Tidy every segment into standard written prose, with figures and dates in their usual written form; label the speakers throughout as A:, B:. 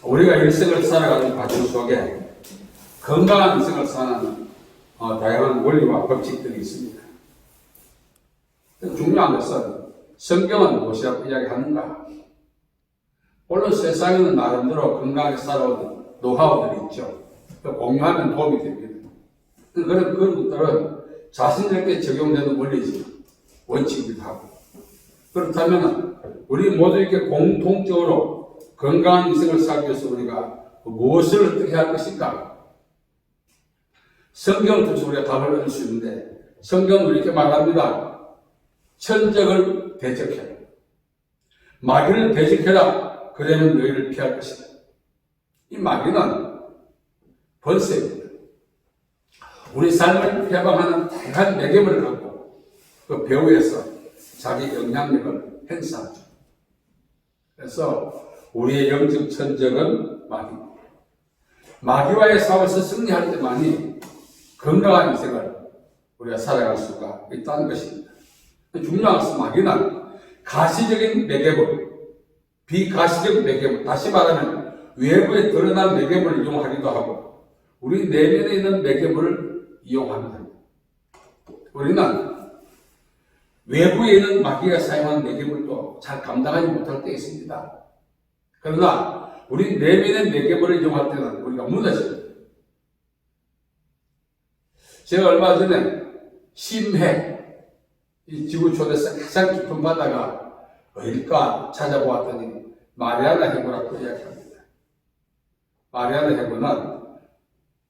A: 우리가 일생을 살아가는 과정 속에 건강한 인생을 사는 다양한 원리와 법칙들이 있습니다. 중요한 것은 성경은 무엇이라고 이야기하는가? 물론 세상에는 나름대로 건강하게 살아오는 노하우들이 있죠. 공유하면 도움이 됩니다. 그런 것들은 자신에게 적용되는 원리지, 원칙이기도 하고. 그렇다면 우리 모두에게 공통적으로 건강한 인생을 살기 위해서 우리가 무엇을 어떻게 할 것인가? 성경을 통해서 우리가 답을 얻을 수 있는데, 성경은 이렇게 말합니다. 천적을 대적해라. 마귀를 대적해라. 그러면 너희를 피할 것이다. 이 마귀는 번세입니다. 우리 삶을 해방하는 다양한 매개물을 갖고 그 배후에서 자기 영향력을 행사하죠. 그래서 우리의 영적 천적은 마귀입니다. 마귀와의 싸움에서 승리할 때만이 건강한 인생을 우리가 살아갈 수가 있다는 것입니다. 중요한 것은 마귀는 가시적인 매개물, 비가시적 매개물, 다시 말하면 외부에 드러난 매개물을 이용하기도 하고 우리 내면에 있는 매개물을 이용합니다. 우리는 외부에 있는 마귀가 사용하는 매개물도 잘 감당하지 못할 때 있습니다. 그러나 우리 내면의 매개물을 이용할 때는 우리가 무너집니다. 제가 얼마 전에 심해, 이 지구 초대에서 가장 깊은 바다가 어딜까 찾아보았더니 마리아나 해구라고 이야기합니다. 마리아나 해구는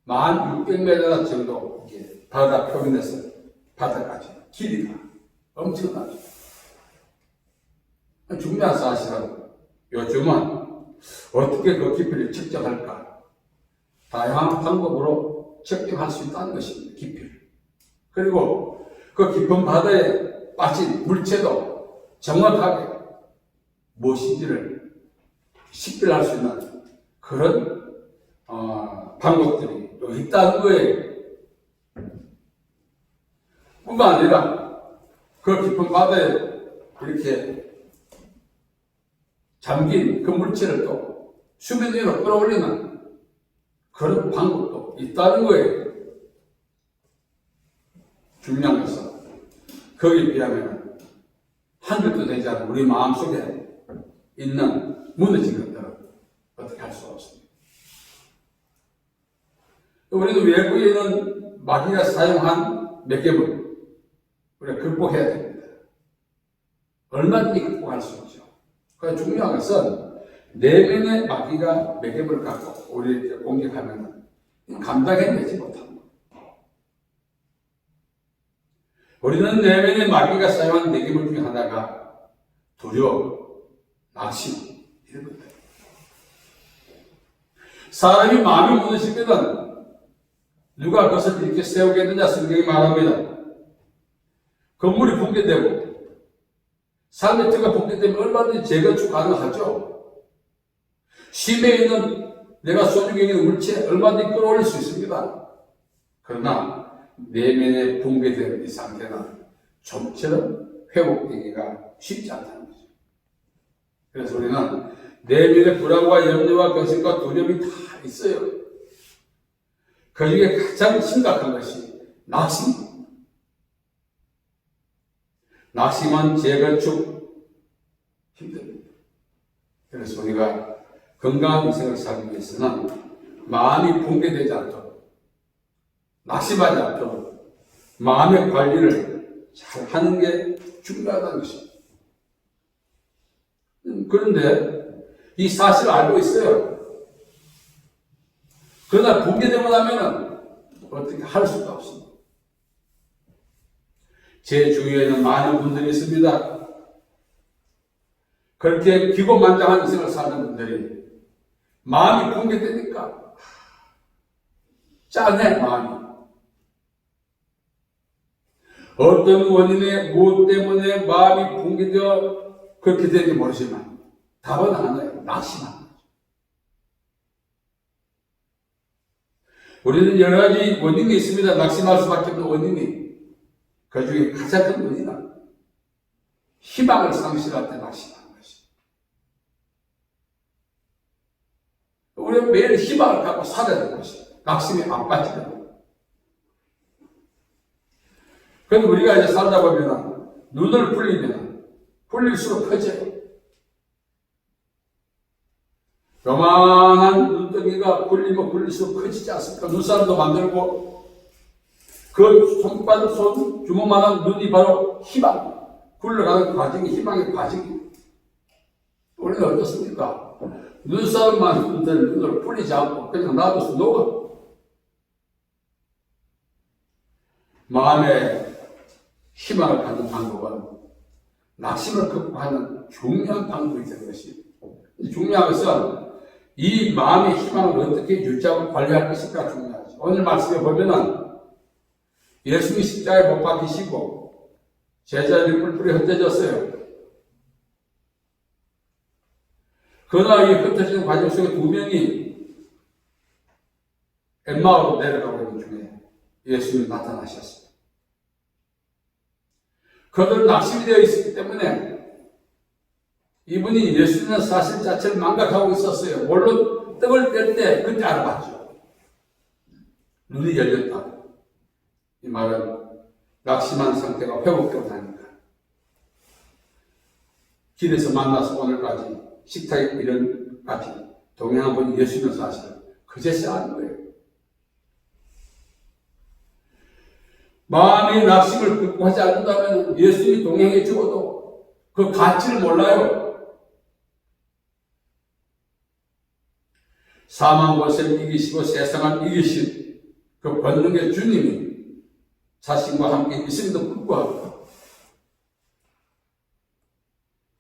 A: 1600m 정도 바다 표면에서 바다까지 길이가 엄청나죠. 중요한 사실은 요즘은 어떻게 그 깊이를 측정할까? 다양한 방법으로 측정할 수 있다는 것입니다. 깊이를. 그리고 그 깊은 바다에 빠진 물체도 정확하게 무엇인지를 식별할 수 있는 그런 방법들이 또 있다는 거예요. 뿐만 아니라 그 깊은 바다에 이렇게 잠긴 그 물체를 또 수면 위로 끌어올리는 그런 방법도 있다는 거예요. 중요한 것은 거기에 비하면 한 줄도 되지 않은 우리 마음속에 있는 무너진 것들은 어떻게 할 수가 없습니다. 우리는 외부에 있는 마귀가 사용한 매개물 우리가 극복해야 됩니다. 얼마든지 극복할 수 있죠. 그러니까 중요한 것은 내면의 마귀가 매개물을 갖고 우리를 공격하면 감당해내지 못합니다. 우리는 내면의 마귀가 사용한 매개물 중에 하나가 두려움, 낙심, 이런 것들. 사람이 마음이 무너질 때는 누가 그것을 이렇게 세우겠느냐 성경이 말합니다. 건물이 붕괴되고 삶의 터가 붕괴되면 얼마든지 재건축 가능하죠. 심해 있는 내가 소중히 여기는 물체 얼마든지 끌어올릴 수 있습니다. 그러나 내면에 붕괴된 이 상태는 좀처럼 회복되기가 쉽지 않다는 거죠. 그래서 우리는 내면의 불안과 염려와 근심과 두려움이 다 있어요. 그 중에 가장 심각한 것이 낙심입니다. 낙심은 재건축 힘듭니다. 그래서 우리가 건강한 인생을 살기 위해서는 마음이 붕괴되지 않도록, 낙심하지 않도록 마음의 관리를 잘 하는 게 중요하다는 것입니다. 그런데 이 사실을 알고 있어요. 그러나 붕괴되고 나면은 어떻게 할 수가 없습니다. 제 주위에는 많은 분들이 있습니다. 그렇게 기고만장한 인생을 사는 분들이 마음이 붕괴되니까 짠해 마음이. 어떤 원인에 무엇 때문에 마음이 붕괴되어 그렇게 되는지 모르지만 답은 하나예요. 낙심하는 거죠. 우리는 여러 가지 원인이 있습니다. 낙심할 수밖에 없는 원인이. 그 중에 가장 큰 원인은 희망을 상실할 때 낙심하는 것입니다. 우리가 매일 희망을 갖고 살아야 되는 것이에요. 낙심이 안 빠지는. 그래서 우리가 이제 살다 보면 눈을 불릴수록 커져요. 요만한 눈덩이가 불리면 불릴수록 커지지 않습니까? 눈사람도 만들고 그 손 주먹만한 눈이 바로 희망, 굴러가는 과정이 희망의 과정이. 우리는 어떻습니까? 눈사람만 눈을 풀리지 않고 그냥 놔둬서 녹아. 마음에 희망을 갖는 방법은 낙심을 극복하는 중요한 방법이 되는 것이. 중요한 것은 이 마음의 희망을 어떻게 유지하고 관리할 것인가 중요하죠. 오늘 말씀에 보면은 예수님이 십자가에 못 박히시고 제자들이 뿔뿔이 흩어졌어요. 그러나 이 흩어지는 과정 속에 두 명이 엠마오로 내려가고 있는 중에 예수님이 나타나셨어요. 그들은 낙심이 되어 있었기 때문에 이분이 예수님의 사실 자체를 망각하고 있었어요. 물론 떡을 뗄 때 그때 알아봤죠. 눈이 열렸다. 이 말은 낙심한 상태가 회복되고 나니까. 길에서 만나서 오늘까지 식탁에 이런까지 동행한 분이 예수님의 사실을 그제서 아는 거예요. 마음의 낙심을 극복하지 않는다면 예수님이 동행해 주어도 그 가치를 몰라요. 사망 권세를 이기시고 세상을 이기신 그 권능의 주님이 자신과 함께 있음에도 불구하고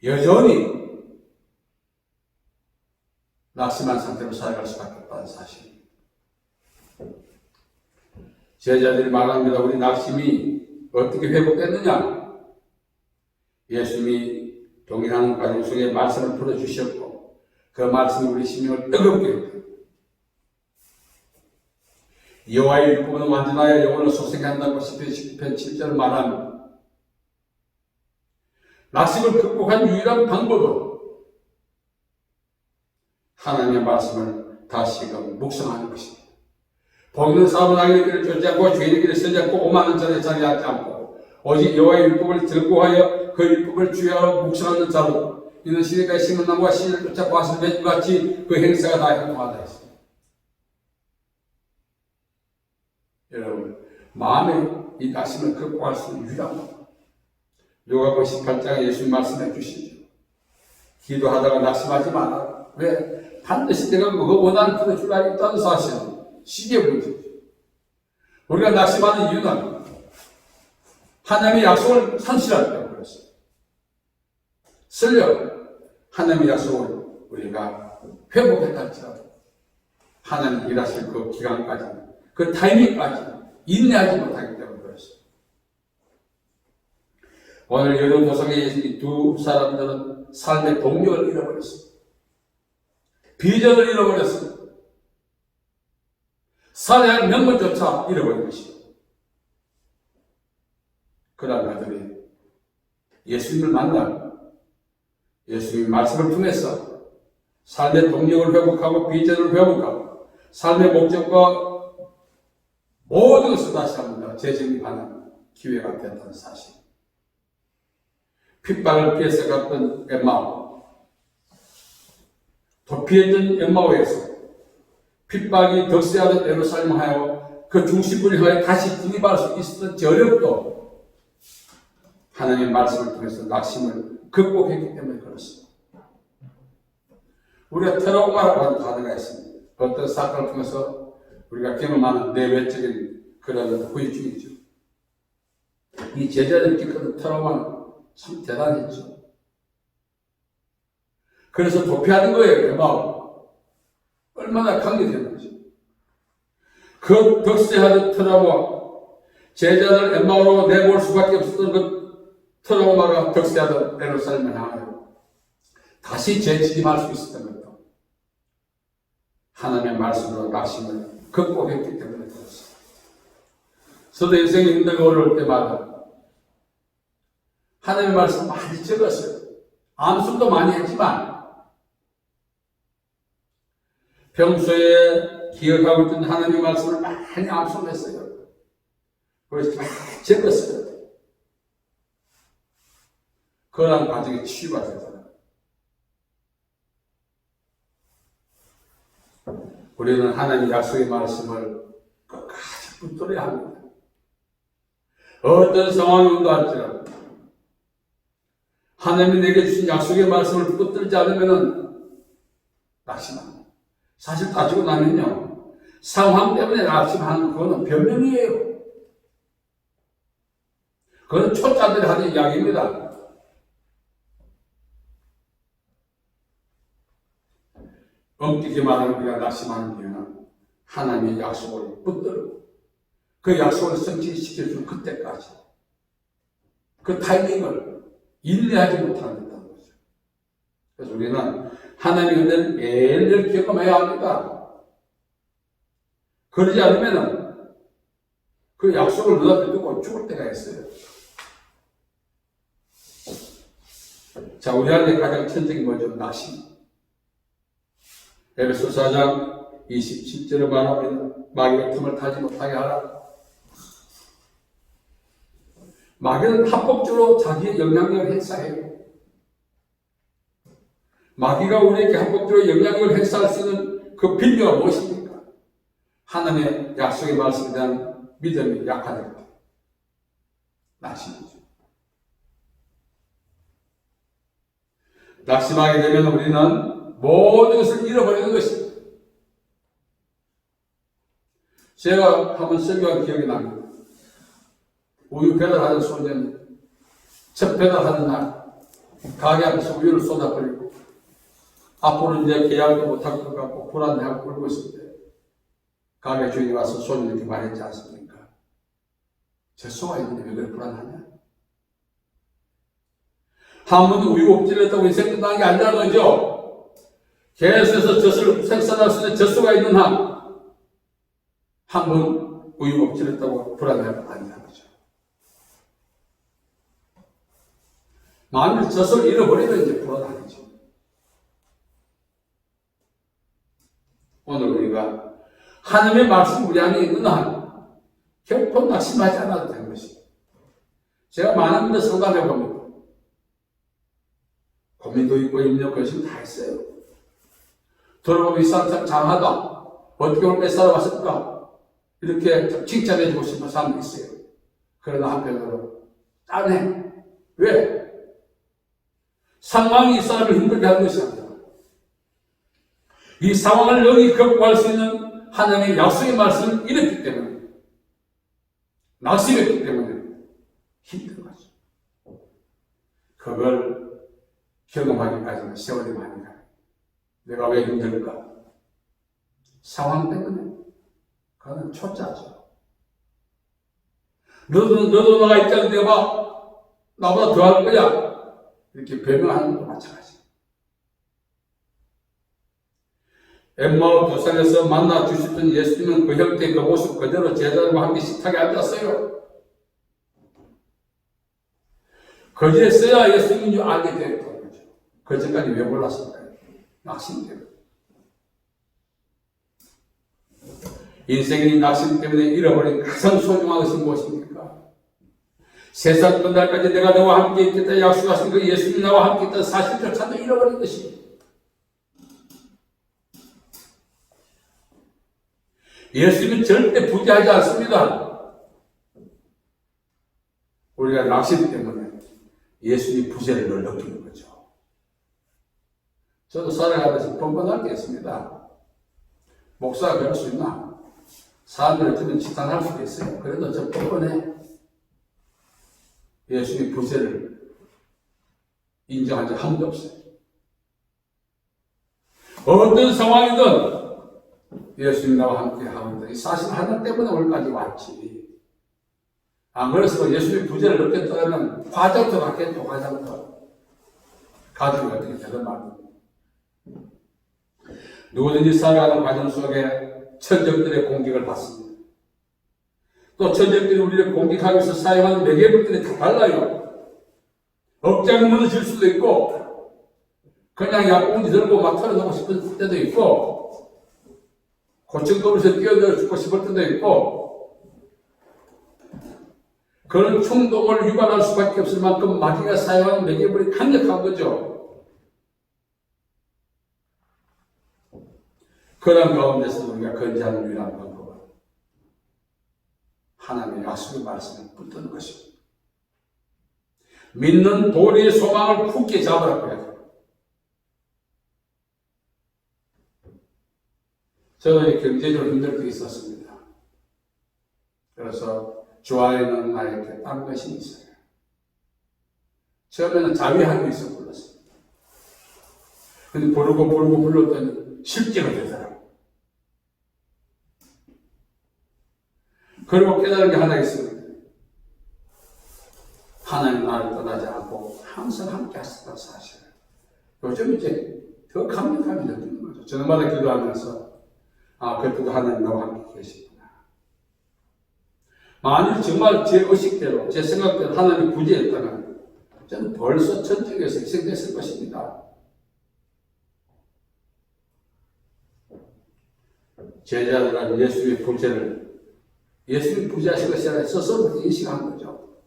A: 여전히 낙심한 상태로 살아갈 수밖에 없다는 사실. 제자들이 말합니다. 우리 낙심이 어떻게 회복됐느냐? 예수님이 동행하는 과정 속에 말씀을 풀어주셨고 그 말씀이 우리 심령을 뜨겁게 했고 여호와의 율법은 완전하여 영혼을 소생한다고 시편 19편 7절 말합니다. 낙심을 극복한 유일한 방법은 하나님의 말씀을 다시금 묵상하는 것입니다. 복 있는 사업은 악인의 길을 쫓지 않고 죄인의 길을 서지 않고 오만한 자리에 자리하지 않고 오직 여호와의 율법을 즐거워하여 그 율법을 주야로 묵상하는 자로 이는 시내가에 심은 나무가 씨를 쫓아 과실을 맺은 것 같이 그 행사가 다 행동하다 했습니다. 여러분, 마음의 이 낙심을 극복할 수 있는 유일한 것. 누가복음 18장에 예수님 말씀해 주시죠. 기도하다가 낙심하지 마라. 왜? 반드시 내가 그거 원하는 그거 줄 알고 있다는 사실은 시기의 문제죠. 우리가 낙심하는 이유는 하나님의 약속을 상실하기 때문에 그렇습니다. 설령 하나님의 약속을 우리가 회복했다 할지라도 하나님 일하실 그 기간까지, 그 타이밍까지 인내하지 못하기 때문에 그렇습니다. 오늘 여름 도성에 이 두 사람들은 삶의 동력을 잃어버렸습니다. 비전을 잃어버렸습니다. 살아야 할 명분조차 잃어버린 것이죠. 그러나 그들이 예수님을 만나 예수님의 말씀을 통해서 삶의 동력을 회복하고 비전을 회복하고 삶의 목적과 모든 것을 다시 한번 재정립하는 기회가 됐다는 사실. 핍박을 피해서 갔던 엠마오, 도피했던 엠마오에서 핍박이 덕세하던 예루살렘을 하여 그 중심부를 향해 다시 진입할 수 있었던 저력도 하나님의 말씀을 통해서 낙심을 극복했기 때문에 그렇습니다. 우리가 트라우마라고 하는 단어가 있습니다. 어떤 사건을 통해서 우리가 경험하는 내외적인 그런 후유증이죠. 이 제자들이 겪은 트라우마는 참 대단했죠. 그래서 도피하는 거예요, 엠마오. 얼마나 강력했는지. 그 덕세하던 트라우마, 제자들 엠마오로 내몰 수밖에 없었던 그 트라우마가 덕세하던 예루살렘을 향하여 다시 재진입할 수 있었던 것도 하나님의 말씀으로 낙심을 극복했기 때문에 그렇습니다. 저도 인생이 힘들고 어려울 때마다 하나님의 말씀 많이 적었어요. 암송도 많이 했지만 평소에 기억하고 있던 하나님의 말씀을 많이 암송했어요. 그래서 다 적었어요. 그러한 과정에 치유가 되잖아요. 우리는 하나님의 약속의 말씀을 끝까지 붙들어야 합니다. 어떤 상황이 온다 할지라도 하나님이 내게 주신 약속의 말씀을 붙들지 않으면 낙심합니다. 사실 따지고 나면요, 상황 때문에 낙심하는 그거는 변명이에요. 그건 초짜들이 하는 이야기입니다. 엄격히 말하면 우리가 낙심하는 이유는 하나님의 약속을 붙들고 그 약속을 성취시켜준 그때까지 그 타이밍을 인내하지 못한다는 거죠. 그래서 우리는 하나님의 은혜를 매일매일 경험해야 합니다. 그러지 않으면 그 약속을 눈앞에 두고 죽을 때가 있어요. 자, 우리 안에 가장 천적인 뭐죠? 낙심. 에베소 4장 27절에 말합니다. 마귀가 틈을 타지 못하게 하라. 마귀는 합법적으로 자기의 영향력을 행사해요. 마귀가 우리에게 합법적으로 영향력을 행사할 수 있는 그 빈도가 무엇입니까? 하나님의 약속의 말씀에 대한 믿음이 약화될 때. 낙심이죠. 낙심하게 되면 우리는 모든 것을 잃어버리는 것입니다. 제가 한번 설교한 기억이 납니다. 우유 배달하는 소년이 첫 배달하는 날 가게 앞에서 우유를 쏟아버리고 앞으로 이제 계약도 못할 것 같고 불안해하고 울고 있을 때 가게 주인이 와서 소년에게 말했지 않습니까? 제 소가 있는데 왜 그렇게 불안하냐? 한 번도 우유 엎질렀다고 인생 끝나는 게 아니라는 거죠. 계속해서 젖을 생산할 수 있는 젖소가 있는 한 번 우유 엎질렀다고 불안해하는 거 아니라는 거죠. 만일 젖을 잃어버리면 이제 불안하겠죠. 오늘 우리가 하나님의 말씀 우리 안에 있는 한 결코 낙심하지 않아도 되는 것입니다. 제가 많은 분들 상담해 봅니다. 고민도 있고 입력도 있으면 다 있어요. 돌아보면 이 사람 참 장하다. 어떻게 오늘 몇 사람 왔을까? 이렇게 칭찬해 주고 싶은 사람도 있어요. 그러나 한편으로 짠해. 왜? 상황이 이 사람을 힘들게 하는 것이 아니라 이 상황을 여기 극복할 수 있는 하나님의 약속의 말씀을 잃었기 때문에 낙심했기 때문에 힘든 거죠. 그걸 경험하기까지는 세월이 많이 가요. 내가 왜 힘들까? 상황 때문에. 그거는 초짜죠. 너도 나가 있잖아. 내가 나보다 더 할 거야. 이렇게 변명하는 것도 마찬가지예요. 엠마오 도상에서 만나 주셨던 예수님은 그 형태 그 모습 그대로 제자들과 함께 식탁에 앉았어요. 거기에서야 예수님인 줄 알게 되었던 거죠. 그전까지 왜 몰랐을까요? 낙심 때문에. 인생이 낙심 때문에 잃어버린 가장 소중한 것이 무엇입니까? 세상 끝날까지 내가 너와 함께 있겠다 약속하신 그 예수님 나와 함께 있다는 사실조차도 잃어버린 것입니다. 예수님은 절대 부재하지 않습니다. 우리가 낙심 때문에 예수님 부재를 늘 느끼는 거죠. 저도 살아가면서 번번할 게 있습니다. 목사가 그럴 수 있나? 사람들을 듣는 지탄할 수도 있어요. 그래도 저 번번에 예수님 부재를 인정한 적 한 번도 없어요. 어떤 상황이든 예수님 나와 함께 하는데 사실 하나 때문에 오늘까지 왔지. 안 그래서 예수님 부재를 느꼈다면 화장터 갔겠죠. 화장터. 가족이 어떻게 되든 말고. 누구든지 살아가는 과정 속에 천적들의 공격을 받습니다. 또 천적들이 우리를 공격하기 위해서 사용하는 매개물들이 다 달라요. 억장 무너질 수도 있고 그냥 약봉지 들고 막 털어놓고 싶은 때도 있고 고층도로에서 뛰어내려 죽고 싶을 때도 있고, 그런 충동을 유발할 수밖에 없을 만큼 마귀가 사용하는 매개물이 강력한 거죠. 그런 가운데서 우리가 건지하는 유일한 방법은 하나님의 약속의 말씀을 붙드는 것입니다. 믿는 도리의 소망을 굳게 잡으라고 해요. 저는 경제적으로 힘들 때 있었습니다. 그래서 주 안에는 나에게 딴 것이 있어요. 처음에는 자위하기 위해서 불렀어요. 근데 부르고 불렀더니 실제가 되더라고요. 그리고 깨달은 게 하나 있습니다. 하나님 나를 떠나지 않고 항상 함께 하셨다는 사실을. 요즘 이제 더 강력하게 느끼는 거죠. 저녁마다 기도하면서 그때도 하나님 나와 함께 계시구나. 만일 정말 제 의식대로, 제 생각대로 하나님이 구제했다면 저는 벌써 전쟁에서 희생됐을 것입니다. 제자들은 예수의 부재하신 것이 아니라 스스로 인식한 거죠.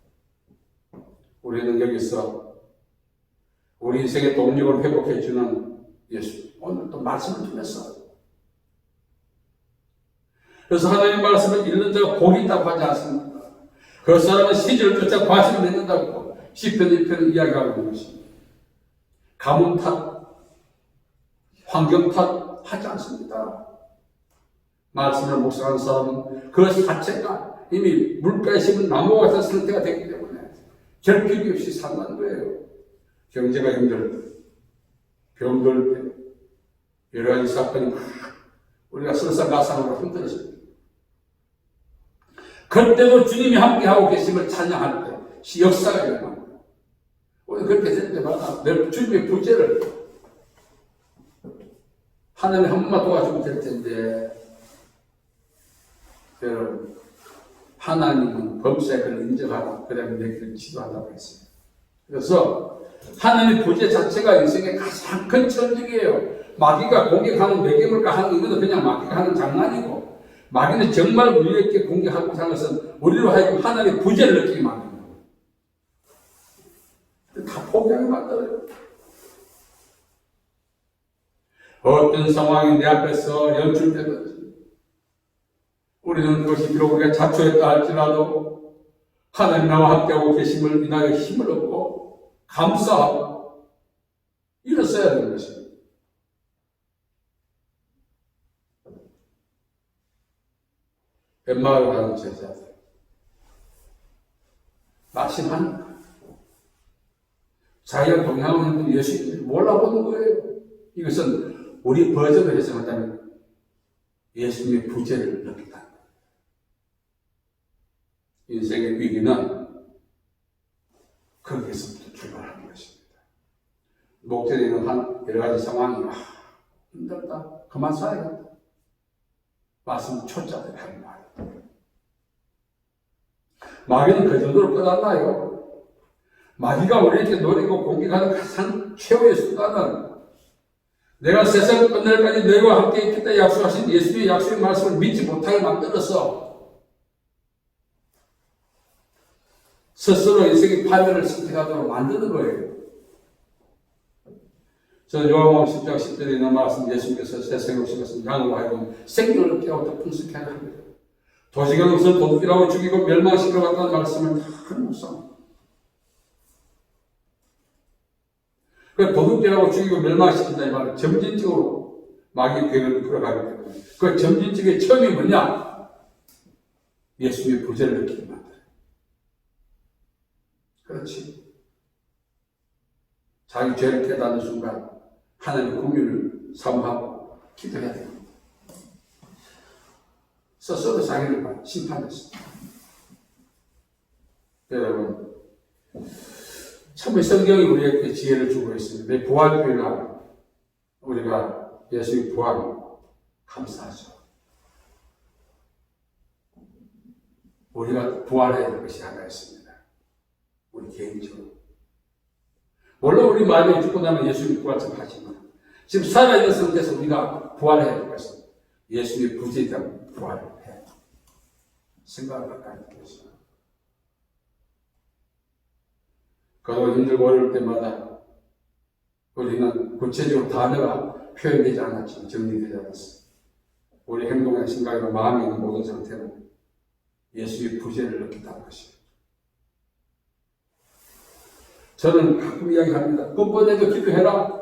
A: 우리는 여기서 우리 인생의 동력을 회복해주는 예수, 오늘 또 말씀을 통해서. 그래서 하나님의 말씀을 읽는 자가 복이 있다고 하지 않습니까? 그 사람은 시절을 쫓아 과실을 맺는다고 시편 1편을 이야기하고 있는 것입니다. 가뭄 탓, 환경 탓 하지 않습니다. 말씀을 묵상하는 사람은 그 자체가 이미 물가에 심은 나무 같은 상태가 되기 때문에 결핍이 없이 산다는 거예요. 경제가 힘들 때, 병들 때, 여러 가지 사건이 우리가 설상가상으로 힘들었습니다. 그때도 주님이 함께하고 계심을 찬양할 때 역사가 일어납니다. 우리 그렇게 될 때마다 내 주님의 부재를 하나님이 한 번만 도와주면 될 텐데, 여러분, 하나님은 범죄를 인정하라. 그러면 내 길을 지도한다고 했어요. 그래서 하나님의 부재 자체가 인생의 가장 큰 천직이에요. 마귀가 공격하는 매개물과 하는 이거는 그냥 마귀가 하는 장난이고, 마귀는 정말 우리에게 공격하고 하는 것은 우리로 하여금 하나님의 부재를 느끼게 만드는 거예요. 다 포기하게 만들어요. 어떤 상황이 내 앞에서 연출되든지, 우리는 그것이 비록 우리가 자초했다 할지라도 하나님 나와 함께하고 계심을 인하여 힘을 얻고 감사하고 일어서야 되는 것입니다. 엠마을 가는 제자들 낙심하니까 자기가 동행하는 예수님을 몰라보는 거예요. 이것은 우리 버전을 해석한다면 예수님의 부재를 느낀다. 인생의 위기는 거기에서부터 출발하는 것입니다. 목전에 있는 여러 가지 상황이 힘들다. 그만 살아야겠다. 말씀 초짜들이 하는 말. 마귀는 그 정도로 끝났나요? 마귀가 우리에게 노리고 공격하는 가장 최후의 수단은 내가 세상을 끝날까지 너희와 함께 있겠다 약속하신 예수님의 약속의 말씀을 믿지 못하게 만들어서 스스로 인생의 판단을 선택하도록 만드는 거예요. 저는 요한복음 10장 10절에 있는 말씀, 예수님께서 세상에 오신 것은 양으로 하여금 생명을 얻게 하고 더 풍성케 하려 합니다. 도시가 것을 도둑이라고 죽이고 멸망시키러 갔다는 말씀을 다 묵상합니다. 그 도둑질하고 죽이고 멸망시킨다 이 말은 점진적으로 마귀의 계획을 풀어가기 때문에 그 점진적인 처음이 뭐냐? 예수님의 부재를 느끼게 만들어요. 그렇지. 자기 죄를 깨닫는 순간 하나님의 공의를 사모하고 기도해야 됩니다. 스스로 자기를 심판했습니다. 여러분, 참 성경이 우리에게 지혜를 주고 있습니다. 내 부활주의가 우리가 예수의 부활 감사하죠. 우리가 부활해야 될 것이 하나 있습니다. 우리 개인적으로. 물론 우리 마음에 죽고 나면 예수님이 부활처럼 하지만 지금 살아있는 상태에서 우리가 부활해야 될 것은 예수님의 부재에 대한 부활을 해. 생각을 바꿔야 되겠어요. 그동안 힘들고 어려울 때마다 우리는 구체적으로 단어가 표현되지 않았지만 정리되지 않았어요. 우리 행동이나 생각이나 마음에 있는 모든 상태는 예수의 부재를 느낀다는 것입니다. 저는 가끔 이야기합니다. 뻔뻔해도 기도해라.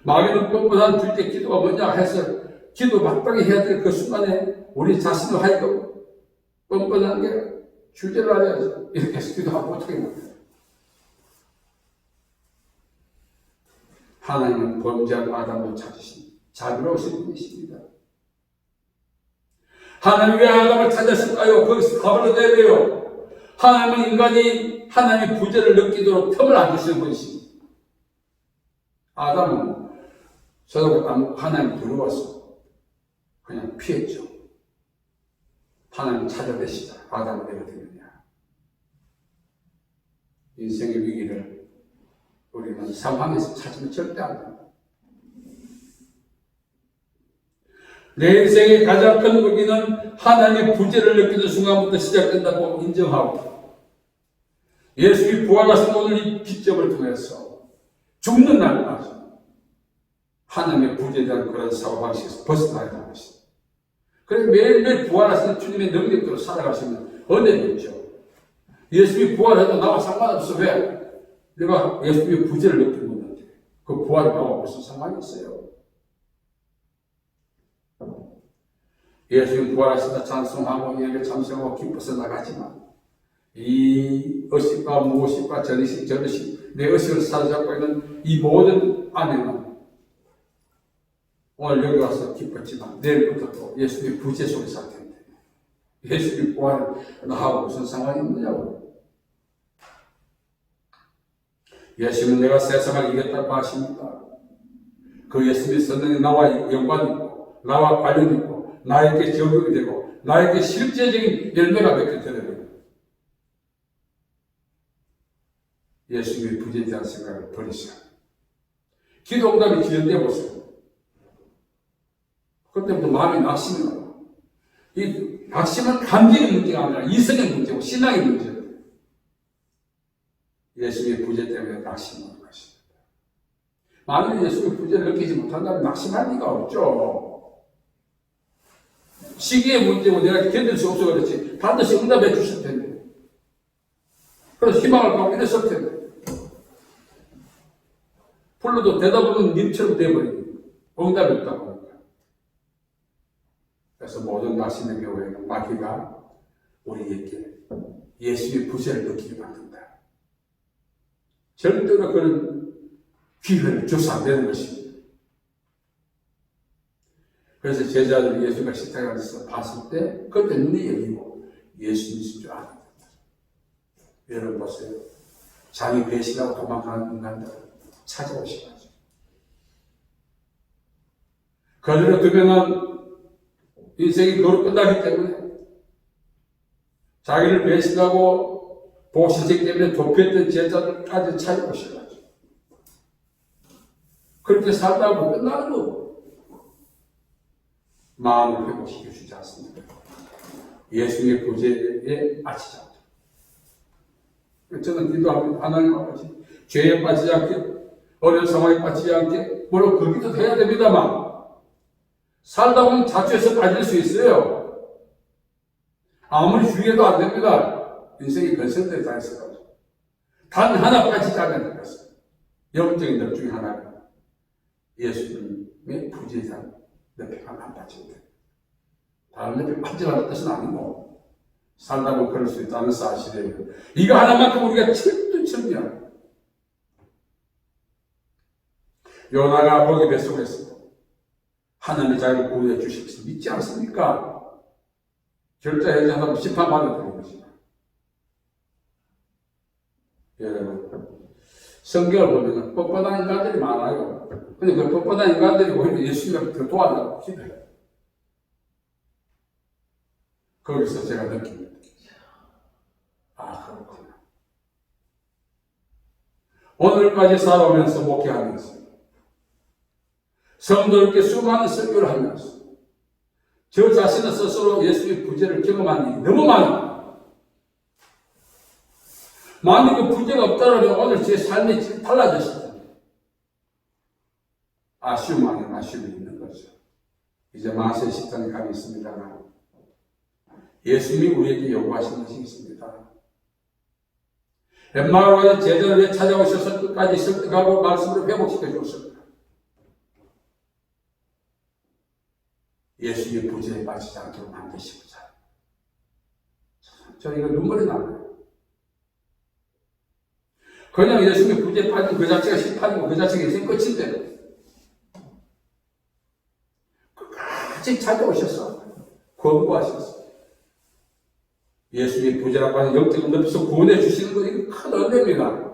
A: 마귀는 뻔뻔한 둘째 기도가 뭐냐 해서 기도 마땅히 해야 될 그 순간에 우리 자신을 하여금 뻔뻔한 게 주제를 알아야지. 이렇게 해서 기도하고 어떻게 못해요. 하나님은 범죄한 아담을 찾으신 자비로우신 분이십니다. 하나님 왜 아담을 찾으실까요? 거기서 답을 얻어야 돼요. 하나님은 인간이 하나님의 부재를 느끼도록 틈을 안 주시는 분이십니다. 아담은 저도 하나님 들어와서 그냥 피했죠. 하나님 찾아내시자. 아담은 내가 되느냐. 인생의 위기를 우리는 상황에서 찾으면 절대 안 됩니다. 내 인생의 가장 큰 위기는 하나님의 부재를 느끼는 순간부터 시작된다고 인정하고 예수의 부활하신 오늘 이 기점을 통해서 죽는 날까지 하나님의 부재에 대한 그런 사고방식에서 벗어나야 하는 것입니다. 그래서 매일매일 부활하시는 주님의 능력대로 살아가시면 은혜가 있죠. 예수님이 부활해도 나와 상관없어. 왜? 내가 예수님의 부재를 느끼는 건데 그 부활이 나와 무슨 상관이 있어요? 예수님 부활하시다 찬송하고 이에게 참석하고 기뻐서 나가지만 이 의식과 무의식과 전의식 저의식 내 의식을 사로잡고 있는 이 모든 안에는 오늘 여기 와서 기뻤지만 내일부터 또 예수님의 부재 속에 살 텐데 예수님 부활을 나하고 무슨 상관이 있느냐고. 예수님은 내가 세상을 이겼다고 하십니다. 그 예수님의 선언이 나와 연관이 있고 나와 관련이 있고 나에게 적용이 되고 나에게 실제적인 열매가 맺게 되는 예수님의 부재에 대한 생각을 버리시라. 기도 응답이 지연되어 보세요. 그때부터 마음이 낙심이 나요. 이 낙심은 감정의 문제가 아니라 이성의 문제고 신앙의 문제예요. 예수님의 부재 때문에 낙심하는 것입니다. 만일 예수님의 부재를 느끼지 못한다면 낙심할 리가 없죠. 시기의 문제고 내가 견딜 수 없어 그렇지 반드시 응답해 주실 텐데. 그래서 희망을 갖고 이랬을 텐데. 불러도 대답 없는 님처럼 되어버리니 응답이 없다고 합니다. 그래서 모든 낙심의 경우에는 마귀가 우리에게 예수의 부재를 느끼게 만든다. 절대로 그런 기회를 줘서 안 되는 것입니다. 그래서 제자들이 예수가 식탁에 앉아서 봤을 때 그때 눈이 열리고 예수님이신 줄 알게 됩니다. 여러분 보세요. 자기 배신하고 도망가는 인간들 찾아오시죠. 그들을 두면은 인생이 거로 끝나기 때문에 자기를 배신하고 보시기 때문에 도피했던 제자들까지 찾아오셔가지고 그렇게 살다가 끝나는 거고 마음을 회복시켜 주지 않습니다. 예수님의 부재에 빠지지 않죠. 저는 기도합니다. 하나님 아버지 죄에 빠지지 않게 어려운 상황에 빠지지 않게 물론 그 기도도 해야 됩니다만 살다 보면 자초해서 빠질 수 있어요. 아무리 주의해도 안 됩니다. 인생이 건설대로 다 있어가지고 단 하나 빠지지 않는 것은 영적인 것 중에 하나가 예수님의 부재에 대한 늪에 안 빠지면 돼요. 다른 늪에 빠지라는 뜻은 아니고 살다 보면 그럴 수 있다는 사실이에요. 이거 하나만큼 우리가 철두철미하고 요나가 거기 뱃속에서 하나님의 자유를 구해 주실 것을 믿지 않습니까? 결자해지 하다 보면 심판받아야 되는 것입니다. 여러분, 성경을 보면 뻔뻔한 인간들이 많아요. 근데 그 뻔뻔한 인간들이 오히려 예수님을 더 도와달라고 기도해요. 거기서 제가 느낍니다. 아, 그렇구나. 오늘까지 살아오면서 목회하면서 성도들께 수많은 설교를 하면서 저 자신은 스스로 예수의 부재를 경험한 일이 너무 많아요. 만약 그 부재가 없다면 오늘 제 삶이 달라졌을 텐데 아쉬움 아닌 아쉬움이 있는 거죠. 이제 마세 식당에 가고 있습니다만 예수님이 우리에게 요구하시는 것이 있습니다. 엠마오가 제자를 왜 찾아오셔서 끝까지 설득하고 말씀으로 회복시켜 줬습니다. 예수의 부재에 빠지지 않도록 만드시고자. 저 이거 눈물이 나요. 그냥 예수님의 부재에 빠진 그 자체가 심판이고 그 자체가 인생 끝인데 끝까지 찾아오셔서 권고하셨어. 예수의 부재라고 하는 영적인 넓이서 구원해 주시는 거 이거 큰 은혜입니다.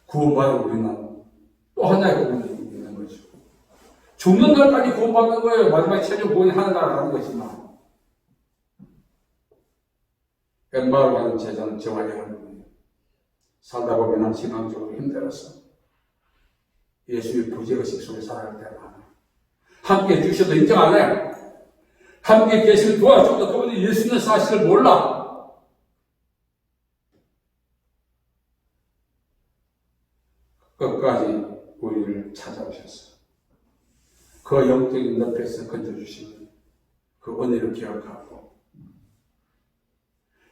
A: 구원받은 우리는 또 하나의 구원이 있는 거죠. 죽는 날까지 구원받는 거예요. 마지막에 최종 구원이 하나라는 것이지만 엠마오로 가는 제자는 저와 여러분이 살다 보면 신앙적으로 힘들어서 예수의 부재의식 속에 살아갈 때가 많아요. 함께 해주셔도 인정 안 해요. 함께 계시면 도와줘도 그분이 예수님의 사실을 몰라. 끝까지 우리를 찾아오셔서 그 영적인 늪에서 건져주시는 그 은혜를 기억하고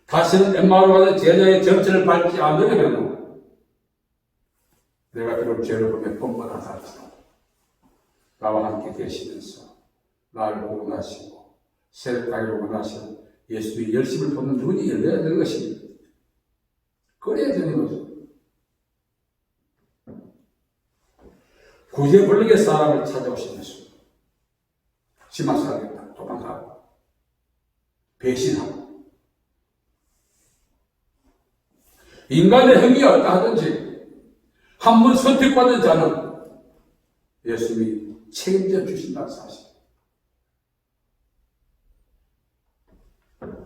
A: 다시는 엠마오로 가는 제자의 정체를 밟지 않으려면 내가 그런 죄를 보며 본받아서 할지라도 나와 함께 계시면서 나를 구원하시고 새롭게 원하시는 예수의 열심을 보는 눈이 열려야 되는 것입니다. 그래야 되는 거죠. 구제불능의 사람을 찾아오신 예수. 지망사하겠다. 도망가고 배신하고 인간의 행위가 어떠하든지 한 번 선택받은 자는 예수님이 책임져 주신다는 사실.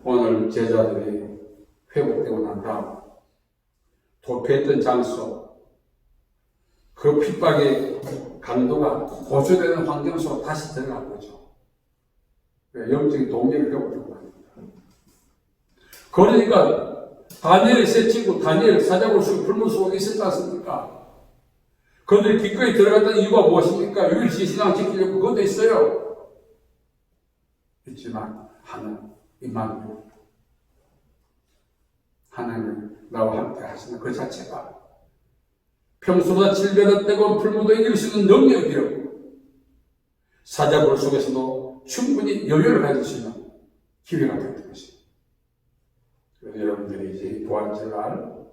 A: 오늘 제자들이 회복되고 난 다음 도피했던 장소, 그 핍박의 강도가 고조되는 환경 속으로 다시 들어간 거죠. 영적인 동력을 회복하고 합니다. 그러니까 다니엘의 세 친구, 다니엘 사자굴 속 불문 속에 있었지 않습니까? 그들이 기꺼이 들어갔던 이유가 무엇입니까? 유일시 신앙 지키려고 그것도 있어요. 있지만 하나님 나와 함께 하시는 그 자체가 평소보다 7배나 뜨거운 풀무도 이길 수 있는 능력이었고 사자굴 속에서도 충분히 여유를 가질 수 있는 기회가 됐던 것입니다. 그래서 여러분들이 이제 부활절날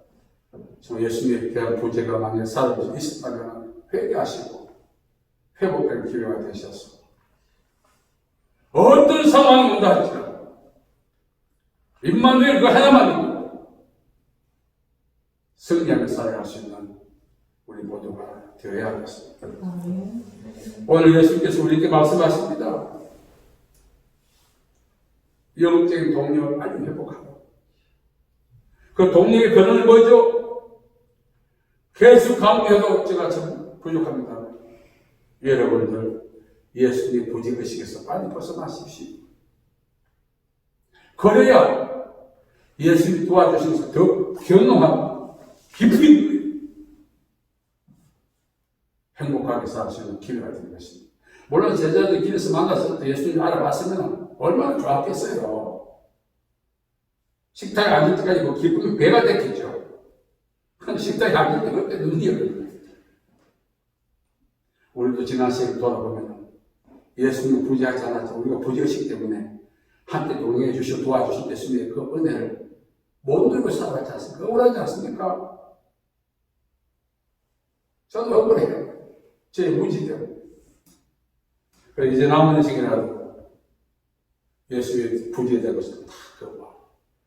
A: 예수님에 대한 부재가 만약에 사라져 있었다면 회개하시고 회복될 기회가 되셔서 어떤 상황이 온다 할지라도 임마누엘 그 하나만이 승리하며 살아갈 수 있는 우리 모두가 되어야 하겠습니다. 오늘 예수님께서 우리에게 말씀하십니다. 영적인 동력을 빨리 회복하고 그 동력의 근원은 뭐죠? 계속 강조해도 제가 참 부족합니다. 여러분들 예수님의 부재의식에서 빨리 벗어나십시오. 그래야 예수님이 도와주시면서 더 견고한 깊이 행복하게 살 수 있는 기회가 되는 것입니다. 물론 제자들 길에서 만났을 때 예수님을 알아봤으면 얼마나 좋았겠어요. 식탁에 앉을 때까지 그 기쁨이 배가 됐겠죠. 식탁에 앉을 때 그때 눈이 열려요. 우리도 지난 시간을 돌아보면 예수님이 부재하지 않았죠. 우리가 부재의식 때문에 함께 동행해 주시고 도와주신 예수님의 그 은혜를 못 누리고 살아가지 않습니까? 억울하지 않습니까? 저도 억울해요. 제 무지 때문에. 그래서 이제 남은 시간이라도 예수의 부재에 대해서 다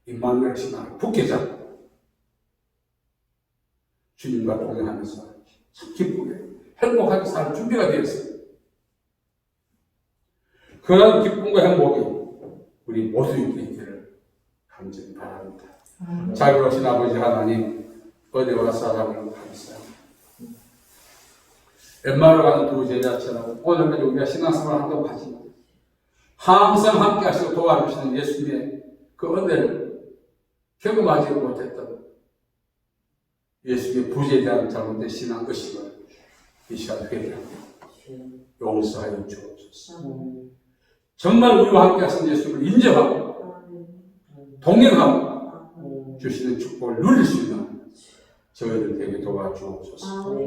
A: 임마누엘 신앙을 붙게 잡고 주님과 동행하면서 참 기쁘게 행복하게 살 준비가 되었어요. 그런 기쁨과 행복이 우리 모두에게 있기를 간절히 바랍니다. 자비로우신 아버지 하나님, 어디와 사람을 하겠어요. 엠마오 가는 두 제자처럼 오늘까지 우리가 신앙생활을 한다고 하지만 항상 함께 하시고 도와주시는 예수님의 그 은혜를 경험하지 못했던 예수님의 부재에 대한 잘못된 신앙 의식을 이 시간 회개합니다. 용서하여 주옵소서. 정말 우리와 함께 하신 예수님을 인정하고 동행하고 주시는 축복을 누릴 수 있는 저희들 되게 도와주옵소서.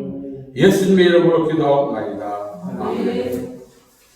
A: 예수님의 이름으로 기도하옵나이다. 아멘.